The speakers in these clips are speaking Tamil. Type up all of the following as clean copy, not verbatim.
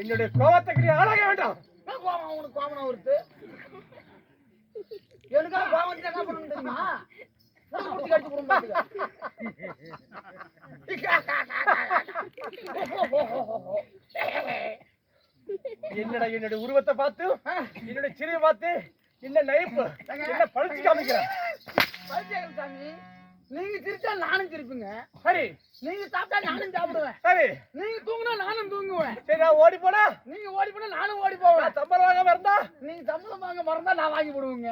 என்னுடைய கோபத்துக்கு நீ ஆளாக வேண்டாம். கோபம் உனக்கு கோபம் வருது. எனக்காக கோபம் என்ன பண்ணணும் தெரியுமா? என்னடா என்னுடைய உருவத்தை பார்த்து என்னுடைய சிறிய பார்த்து என்ன நைப்பு என்ன பழிச்சு காமிக்கிறேன். சாமி நீங்க சிரிச்சா நானும் சிரிப்புங்க. சரி நீங்க சாப்பிட்டா நானும் சாப்பிடுவேன். சரி நீங்க தூங்கினா நானும் தூங்குவேன். சரி நான் ஓடி போனா நீங்க ஓடி போனா நானும் ஓடி போவேன். சம்பளம் வாங்க இருந்தா நீங்க சம்பளம் வாங்க மறந்தா நான் வாங்கி போடுவேங்க.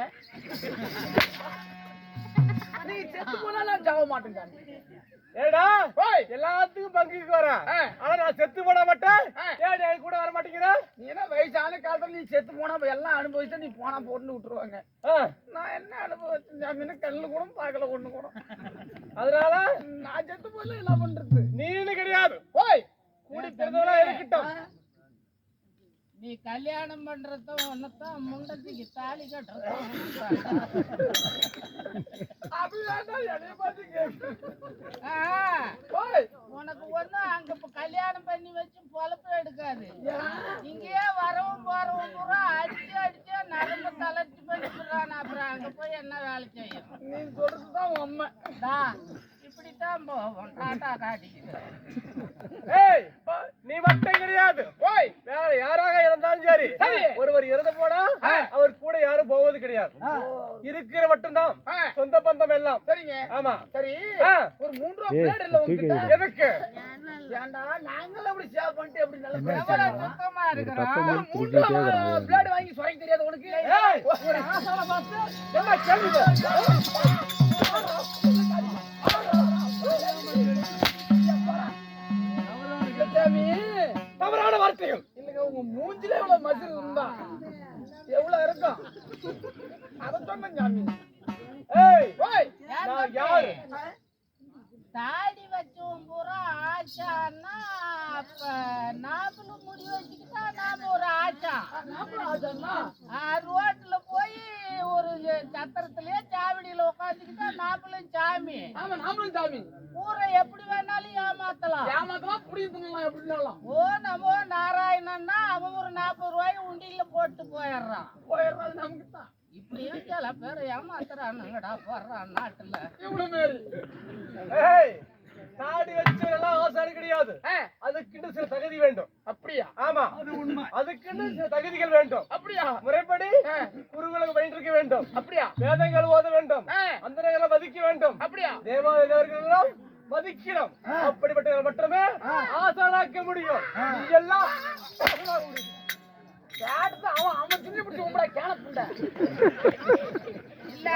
நீங்க செத்து போனா நான் சாக மாட்டேங்க. ஏடா எல்லாத்துக்கும் பங்குக்கு வரேன். ஆனா நான் செத்து போட மாட்டேன். ஏன் என் கூட வர மாட்டேங்கிற? நீ என்ன வயசான காலத்துல நீ செத்து போனா எல்லாம் அனுபவிச்சா நீ போனா போட்டு விட்டுருவாங்க. நான் என்ன அனுபவிச்சேன்? கண்ணு கூட பார்க்கல ஒண்ணு கூட. அதனால நான் செத்து போல என்ன பண்றது? நீனு கிடையாது. போய் கூடி பிறந்தவளா இருக்கட்டும். நீ கல்யாணம் பண்றத ஒன்னதான் முண்டத்துக்கு தாலி கட்டுறதும் உனக்கு ஒண்ணு அங்க கல்யாணம் பண்ணி வச்சு பொழப்பு எடுக்காது. இங்கேயே வரவும் போறவும் பூரா அடிச்சு அடிச்சு நரம்பு தளர்ச்சி பண்ணிடுறான். அப்புறம் அங்க போய் என்ன வேலை செய்யும்? நீ சொல்றதுதான் உண்மை. இப்படித்தான் போவோம். டாட்டா காட்டிக்கிட்டு நீ மட்டும் கிடையாது. வேற யாராக இருந்தாலும் சரி ஒருவர் இறந்து போனா அவர் கூட யாரும் போவது கிடையாது. இருக்கிற மட்டும்தான் சொந்த பந்தம் எல்லாம். சரிங்க. ஆமா சரி ஒரு 3 ரூபா பிளேட் இல்ல உங்ககிட்ட? எதுக்கு? ஏண்டா நாங்களும் அப்படி சேவ் பண்ணிட்டு அப்படி நல்ல சுத்தமா இருக்கிறோம். 3 ரூபா பிளேட் வாங்கி சுரைக்க தெரியாது உனக்கு? ஒரு ஆசார பார்த்து என்ன கேள்வி? தவறான வார்த்தைகள் இல்லங்க. உங்க மூஞ்சில எவ்வளவு மசில் இருந்தா எவ்வளவு இருக்கும் அத சொன்ன சாமி. நான் யாரு? தாடி வச்சவன் பூரா ஆச்சான்னா அப்ப நாமளும் முடி வச்சுக்கிட்டா நாம ஒரு ஆச்சா. ரோட்ல போய் ஒரு சத்திரத்திலேயே சாவடியில உட்காந்துக்கிட்டா நாமளும் சாமி. நாமளும் சாமி. ஊரை எப்படி வேணாலும் ஏமாத்தலாம். புரியுதுங்களா? எப்படினாலும் ஓ நமோ நாராயணன்னா அவன் ஒரு 40 ரூபாய் உண்டியில போட்டு போயிடுறான். நமக்கு தான் இப்படியும் சில பேர் ஏமாத்துறானுங்கடா போடுறான் நாட்டுல. தாடி வச்சதெல்லாம் ஆசாரி கிடையாது. அதுக்குன்னு சில தகுதி வேண்டும். அப்படியா? ஆமா அது உண்மை. அதுக்குன்னு சில தகுதிகள் வேண்டும். அப்படியா? முறைப்படி குருகுலம் பயின்றிருக்க வேண்டும். அப்படியா? வேதங்கள் ஓத வேண்டும். அந்தரங்களை மதிக்க வேண்டும். அப்படியா? தேவாலயர்கள் மதிக்கணும். அப்படிப்பட்ட மட்டுமே ஆசாராக்க முடியும். எல்லாம் அவன் சின்ன பிடிச்சி உங்களா கேளப்புண்ட இல்ல.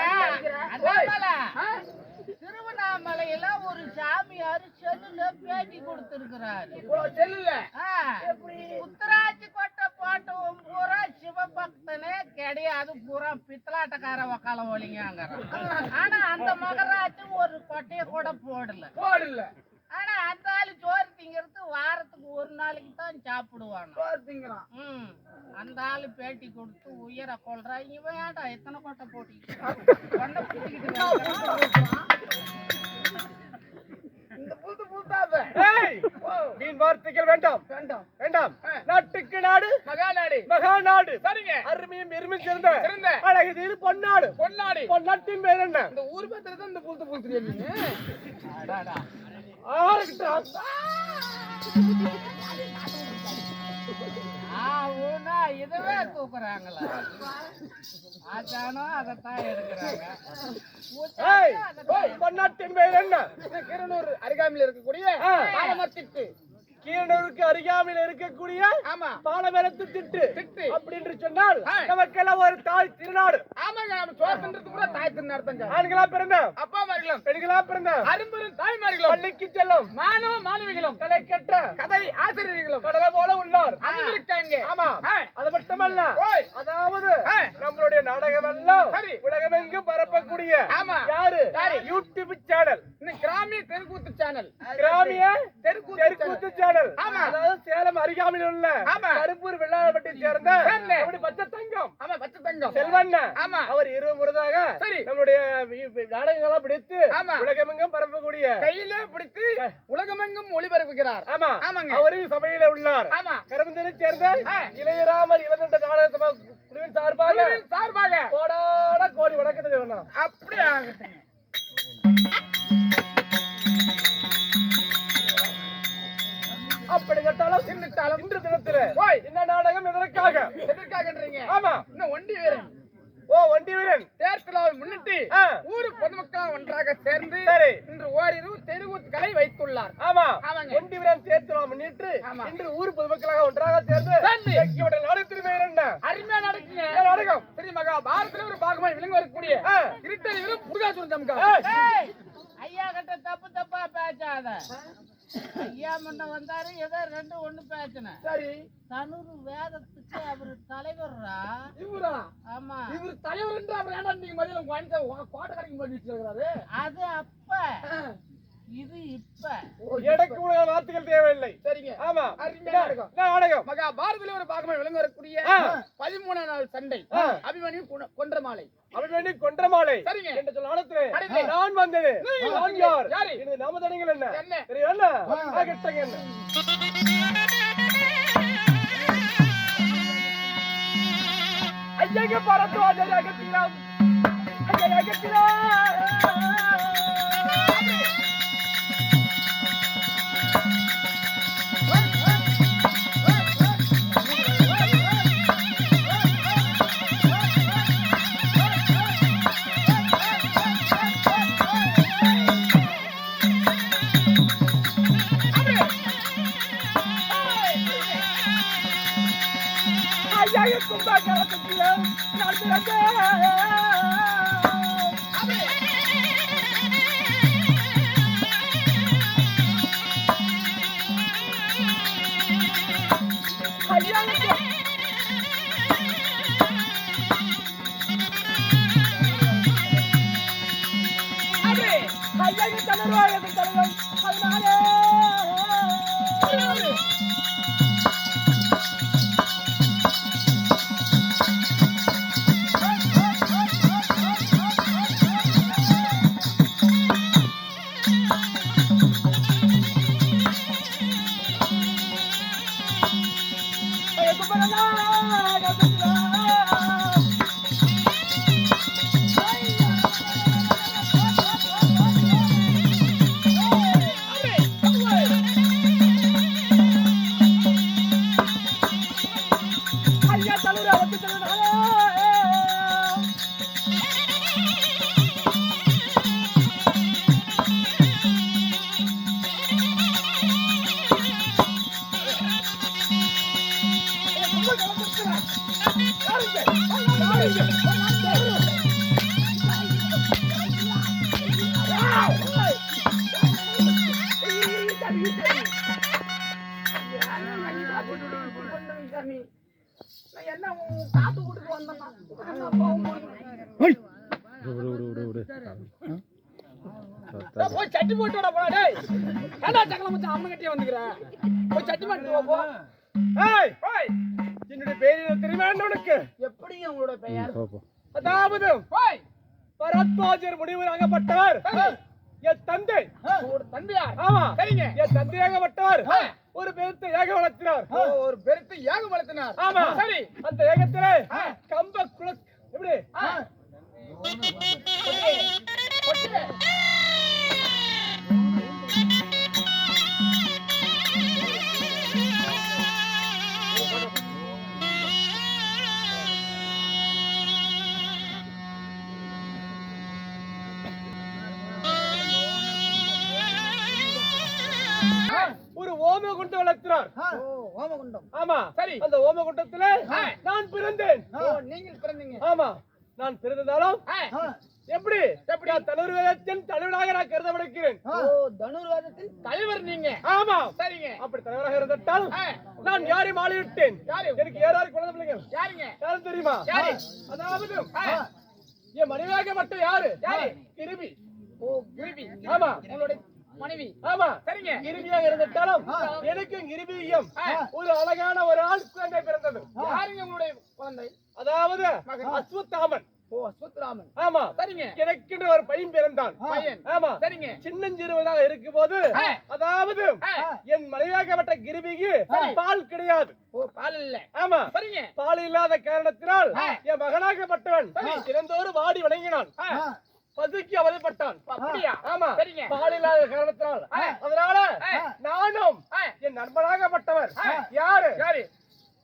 திருவண்ணாமலையில ஒரு சாமியாரு செல்லுல பேட்டி கொடுத்திருக்கிறாரு. உத்தராட்சி கொட்டை போட்டவன் பூரா சிவபக்தனே கிடையாது. பூரா பித்தலாட்டக்கார வக்கால ஒளிங்காங்க. ஆனா அந்த மகராஜ் ஒரு கொட்டைய கூட போடல. ஆனா அந்த ஆளு சோறு திங்கிறது வாரத்துக்கு ஒரு நாளைக்கு தான் சாப்பிடுவான். அந்த ஆளு பேட்டி கொடுத்து உயர கொள்றா. இவன் ஏன்டா எத்தனை கொட்டை போட்டிக்கிட்டு மீன் வார்த்தைகள் வேண்டாம் வேண்டாம் வேண்டாம். நாட்டுக்கு நாடு மகாநாடு மகாநாடு. சரிங்க. அருமையும் எருமையும் சேர்ந்த அழகு தீரு பொன்னாடு பொன்னாடு. பொன்னாட்டின் பேர் என்ன? இந்த ஊர் பேர் தான் இந்த புல்த்து புல்த்து. இதுவே தூக்குறாங்களா? ஆச்சானோ அதத்தான் எடுக்கிறாங்க. பொன்னாட்டின் பேர் என்ன? கிருணூர் அருகாமையில் இருக்கக்கூடிய பாலமரத்திட்டு. கீழனூருக்கு அருகாமையில் இருக்கக்கூடிய பாலமரத்து திட்டு அப்படின்னு சொன்னால் நமக்கெல்லாம் ஒரு தாய் திருநாடு. ஆமாங்க. நம்ம சோர்ன்றது கூட தாய் திருநாடு தாங்க. ஆண்களா பிறந்த அப்பா மார்களும் பெண்களா பிறந்த அரும்பெரும் தாய்மார்களும் பள்ளிக்கு செல்லும் மாணவ மாணவிகளும் கலை கெட்ட கதை ஆசிரியர்களும் கடலை போல உள்ளார் இருக்காங்க. ஆமா அது மட்டுமல்ல. அதாவது நம்மளுடைய நாடகம் எல்லாம் உலகமெங்கும் பரப்பக்கூடிய யாரு? YouTube channel. கிராமிய தெருக்கூத்து சேனல். கிராமிய தெருக்கூத்து சேனல். அதாவது சேலம் அருகாமையில் உள்ள கருப்பூர் வெள்ளாளப்பட்டி சேர்ந்த பச்சை தங்கம் செல்வண்ண அவர் இரவு முறையாக நம்முடைய நாடகங்கள்லாம் பிடித்து உலகமெங்கும் பரப்பக்கூடிய கையிலே பிடித்து உலகமெங்கும் ஒளிபரப்புகிறார். ஆமா ஆமாங்க. அவரும் சபையில உள்ளார். ஆமா. கரும்புந்தனை சேர்ந்த இளையராமர் இளநண்ட நாடக குழுவின் சார்பாக கோடான கோடி வணக்கத்தை வேணும். அப்படியே ஆகட்டும். அப்படி கேட்டாலும் இன்று தினத்துல என்ன நாடகம் எதற்காகன்றீங்க? ஆமா, இன்னும் ஒண்டி வீரன். ஓ, ஒண்டி வீரன் தேர்தலாவை முன்னிட்டு ஊரு பொதுமக்கள் ஒன்றாக சேர்ந்து இன்று ஓரிரு தெருக்கூத்துக்களை வைத்துள்ளார். ஆமா, ஒண்டி வீரன் தேர்தலாவை முன்னிட்டு இன்று ஊர் பொதுமக்களாக ஒன்றாக சேர்ந்து நடத்திருமே என்ன அருமையா நடக்குங்க நாடகம். ஸ்ரீ மகாபாரதத்துல ஒரு பாகமாய் விளங்கி வரக்கூடிய இருட்டல் வீரன் புருகாசுரன். ஐயா கிட்ட தப்பா பேசாத. ஐயா முன்ன வந்தாரு, ஏதோ 2 1 பேசினேன். சரி, தனூர் வேதத்துக்கு அவரு தலைவர்ரா. இவரா? ஆமா, இவர் தலைவர் என்று அவர் ஏன்னா நீங்க மதியம் கோட்டை கடைக்கு பண்ணிட்டு இருக்கிறாரு. அது அப்ப, இது இப்ப. எனக்கு வார்த்தைகள் தேவையில்லை. சரிங்க. ஆமா, நாடகம் மகாபாரதத்துல ஒரு பாகமாய் விளங்கி வரக்கூடிய 13ஆம் நாள் சண்டை அபிமன்யு கொன்ற மாலை. அபிமன்யு கொன்ற மாலை. சரிங்க. என்று சொல்ல நாடகத்திலே நான் வந்தேன். நான் யார்? எனது நாமதங்கள் என்ன? தெரியும் என்ன? ஆகட்டங்க என்ன? ஐயங்க பரத்வாஜர் அகத்திரம். ஐயா அகத்திரம். போய் சட்டி போட்டு வர போடா. டேய், ஏண்டா சக்கல மச்சான் அம்மா கிட்டே வந்துக்கறேன். போய் சட்டி மாட்டு போ. ஏய், போய். என்னோட பேரு தெரியுமா உனக்கு? எப்படிங்க உங்களோட பெயர்? அதாவது போய் பரத்வாஜர் முடிவராகப்பட்டவர் என் தந்தை. ஒரு தந்தையா? ஆமா, சரிங்க. என் தந்தையாகப்பட்டவர் ஒரு பெருத்த ஏகம் வளர்த்தினார். ஒரு பெருத்த ஏகம் வளர்த்தினார். ஆமா, சரி. அந்த ஏகத்திலே கம்ப குல எப்படி ஒரு ஓமகுண்டம் வளர்த்தினார். ஓமகுண்டம். ஆமா, சரி. அந்த ஓமகுண்டத்திலே நான் பிறந்தேன். நீங்கள் பிறந்தீங்க? ஆமா, நான் பிறந்ததாலும் எப்படி தனுர்வேதத்தின் தலைவராக நான் கருதப்படுகிறேன். தனுர்வேதத்தின் தலைவர் நீங்க? ஆமா, சரிங்க. அப்படி தலைவராக இருந்துட்டால் நான் யாரை மாறிவிட்டேன். எனக்கு யாராரு குழந்தை பிள்ளைங்க? யாருங்க? யாரும் தெரியுமா? அதாவது என் மனைவியாக மட்டும் யாரு? கிருபி. ஓ, கிருபி. ஆமா, உங்களுடைய மனைவி? ஆமா, சரிங்க. கிருபியாக இருந்துட்டாலும் எனக்கு கிருபியும் ஒரு அழகான ஒரு ஆள் குழந்தை பிறந்தது. யாருங்க உங்களுடைய குழந்தை? அதாவது அஸ்வத்தாமன். ஓ அஸ்வத்ராமன். ஆமா சரிங்க. எனக்கென்று ஒரு பையன் பிறந்தான். பையன். ஆமா சரிங்க. சின்னஞ்சிறுவனாக இருக்கும்போது அதாவது என் மனைவியாகப்பட்ட கிருபிக்கு பால் கிடையாது. ஓ பால் இல்ல. ஆமா சரிங்க. பால் இல்லாத காரணத்தினால் என் மகனாகப்பட்டவன் தினந்தோறும் வாடி வணங்கினான். பதுக்கி அவதிப்பட்டான். அப்படியா? ஆமா சரிங்க. பால் இல்லாத காரணத்தினால் அதனால நானும் என் நண்பனாகப்பட்டவர் யாரு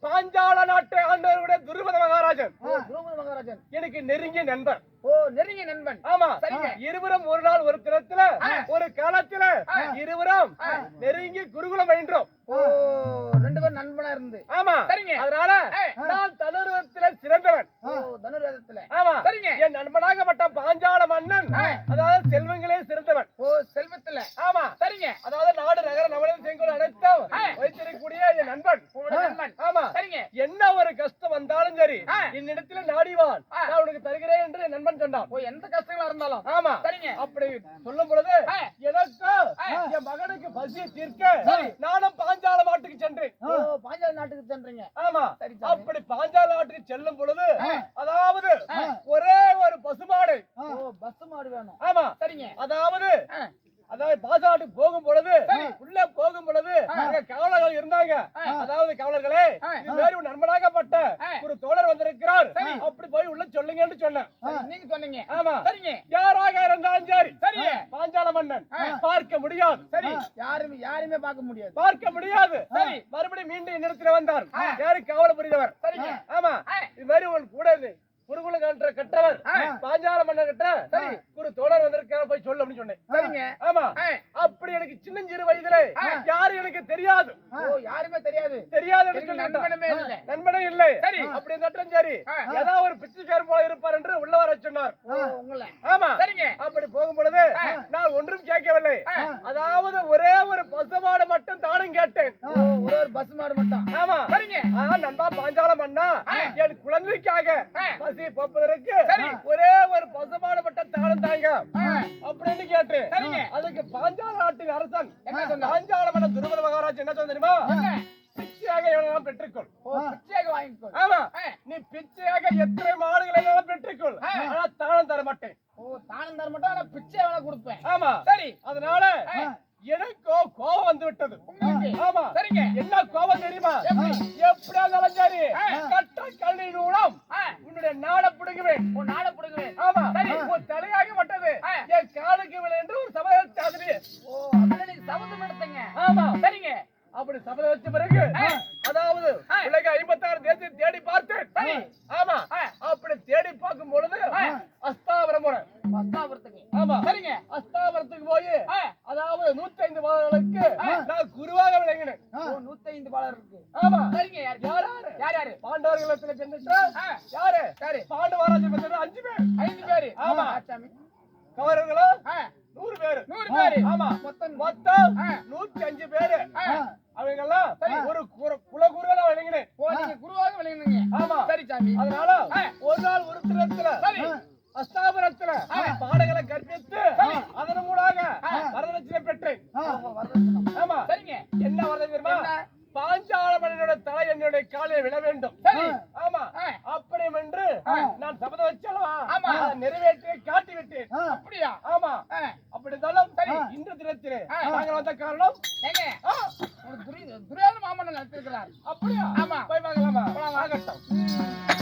பாஞ்சால நாட்டை ஆண்டவருடைய துருபத மகாராஜன். ஓ துருபத மகாராஜன் எனக்கு நெருங்கிய நண்பன். ஓ நெருங்கிய நண்பன். ஆமா சரிங்க. இருவரும் ஒரு நாள் ஒரு தினத்துல ஒரு காலத்துல இருவரும் நெருங்கி குருகுலம் பயின்றோம். ஓ ரெண்டு பேரும் நண்பனா இருந்து. ஆமா சரிங்க. அதனால நான் தனுர்வேதத்துல சிறந்தவன். ஓ தனுர்வேதத்துல. ஆமா சரிங்க. என் நண்பனாகப்பட்ட பாஞ்சால மன்னன் அதாவது செல்வங்களே சிறந்தவன். ஓ செல்வத்துல. ஆமா சரிங்க. அதாவது நாடு நகர நவரம் செங்கோல் அனைத்தும் வைத்திருக்கக்கூடிய என் நண்பன். நண்பன். ஆமா சரிங்க. என்ன ஒரு கஷ்டம் வந்தாலும் சரி என்னிடத்துல நாடிவான் நான் உனக்கு தருகிறேன் என்று என் நண்பன் சொன்னான். ஓ எந்த கஷ்டங்களா இருந்தாலும். ஆமா சரிங்க. அப்படி சொல்லும் பொழுது எனக்கு என் மகனுக்கு பசியை தீர்க்க நானும் பாஞ்சால நாட்டுக்கு சென்றேன். ஓ பாஞ்சால நாட்டுக்கு சென்றீங்க. ஆமா அப்படி பாஞ்சால நாட்டுக்கு செல்லும் பொழுது அதாவது ஒரே ஒரு பசுமாடு. ஓ பசுமாடு வேணும். ஆமா சரிங்க. அதாவது பாசாட்டுக்கு போகும் பொழுது உள்ள போகும் பொழுது காவலர்கள் இருந்தாங்க. அதாவது காவலர்களே இது மாதிரி ஒரு நண்பனாகப்பட்ட ஒரு தோழர் வந்திருக்கிறார் அப்படி போய் உள்ள சொல்லுங்கன்னு சொன்னேன். நீங்க சொன்னீங்க. ஆமா சரிங்க. யாராக இருந்தாலும் சரி சரி பாஞ்சால மன்னன் பார்க்க முடியாது. சரி யாருமே பார்க்க முடியாது. பார்க்க முடியாது. சரி மறுபடியும் மீண்டும் என்னிடத்துல வந்தார். யாரு காவல் புரிந்தவர். சரிங்க. ஆமா இது மாதிரி ஒரு கூட குருகுலம் கன்ற கட்டவர் பாஞ்சால மன்னர் கிட்ட ஒரு தோழர் வந்திருக்காரு போய் சொல்லு அப்படின்னு சொன்னேன். சரிங்க. ஆமா அப்படி எனக்கு சின்னஞ்சிறு வயதுல யாரு எனக்கு தெரியாது. ஓ யாருமே தெரியாது. நண்பனே இல்லை. அப்படி இருந்தாலும் சரி ஏதாவது ஒரு பிச்சைக்காரர் போல இருப்பார் என்று உள்ள வர சொன்னார். ஆமா சரிங்க. அப்படி போகும் பொழுது நான் ஒன்றும் கேட்கவில்லை. அதாவது ஒரே ஒரு பசுமாடு மட்டும் தானும் கேட்டேன். ஒரே ஒரு பசுமாடு மட்டும். ஆமா சரிங்க. நண்பா பாஞ்சால மன்னா என் குழந்தைக்காக பசி போப்பதற்கு ஒரே ஒரு பசுமாடு மட்டும் தானும் தாங்க அப்படின்னு கேட்டு அதுக்கு பாஞ்சால நாட்டின் அரசன் பாஞ்சால மன்னர் துருபத மகாராஜ் என்ன சொன்ன தெரியுமா? பிச்சையாக எவ்வளவு பெற்றுக்கொள். பிச்சையாக வாங்கிக்கொள். ஆமா நீ பிச்சையாக எத்தனை மாடுகளை எல்லாம் பெற்றுக்கொள். ஆனா தானம் தர மாட்டேன். ஓ தானம் தர மாட்டேன். ஆனா பிச்சை வேணா கொடுப்பேன். ஆமா சரி. அதனால எனக்கோ கோபம் வந்து விட்டது. ஆமா சரிங்க. என்ன கோபம் தெரியுமா? எப்படியா இருந்தாலும் சரி கட்ட கல்வி நூலம் உன்னுடைய நாட புடுங்குவேன். நாட புடுங்குவேன். ஆமா சரி உன் தலையாக விட்டது என் காலுக்கு விலை என்று ஒரு சபை வச்சாது. ஓ அதுல நீங்க சபதம் எடுத்தீங்க. ஆமா சரிங்க. அப்படி சபதம் வச்ச பிறகு அதாவது உலக 56 தேசத்தை தேடி பார்த்தேன். ஆமா அப்படி தேடி பார்க்கும் பொழுது அஸ்தாவரம் போறேன். அஸ்தாவரத்துக்கு. ஆமா சரிங்க. அஸ்தாவரத்துக்கு போய் அதாவது 105 பாலர்களுக்கு நான் குருவாக விளங்கினேன். 105 பாலர் இருக்கு. ஆமா சரிங்க. யார் பாண்டவர்களுக்கு சென்றுட்டா யாரு பாண்டவராஜ் வந்து 5 பேர். 5 பேர். ஆமா சாமி. கவரர்களோ 100 பேர். 100 பேர். ஆமா மொத்தம் 105 பேர். அவங்க எல்லாம் ஒரு குலகுருவா விளங்கினேன். ஓ நீங்க குருவாக விளங்கினீங்க. ஆமா சரி சாமி. அதனால ஒரு நாள் ஒரு தினத்துல அஸ்தாபரத்துல பாடகளை கற்பித்து அதன் மூலமாக வரதட்சணை பெற்றேன். ஆமா சரிங்க. என்ன வரதட்சணை தெரியுமா? பாஞ்சால மன்னனோட தலை என்னுடைய காலில் விழ வேண்டும். ஆமா அப்படி என்று நான் சபதம் வச்சலவா நிறைவேற்றி காட்டி விட்டேன். அப்படியா? ஆமா அப்படி இருந்தாலும் சரி இன்று தினத்திலே நாங்கள் வந்த காரணம் துரியோதன மாமன்னர் நடத்திருக்கிறார். அப்படியா? ஆமா போய் பார்க்கலாமா? ஆகட்டும்.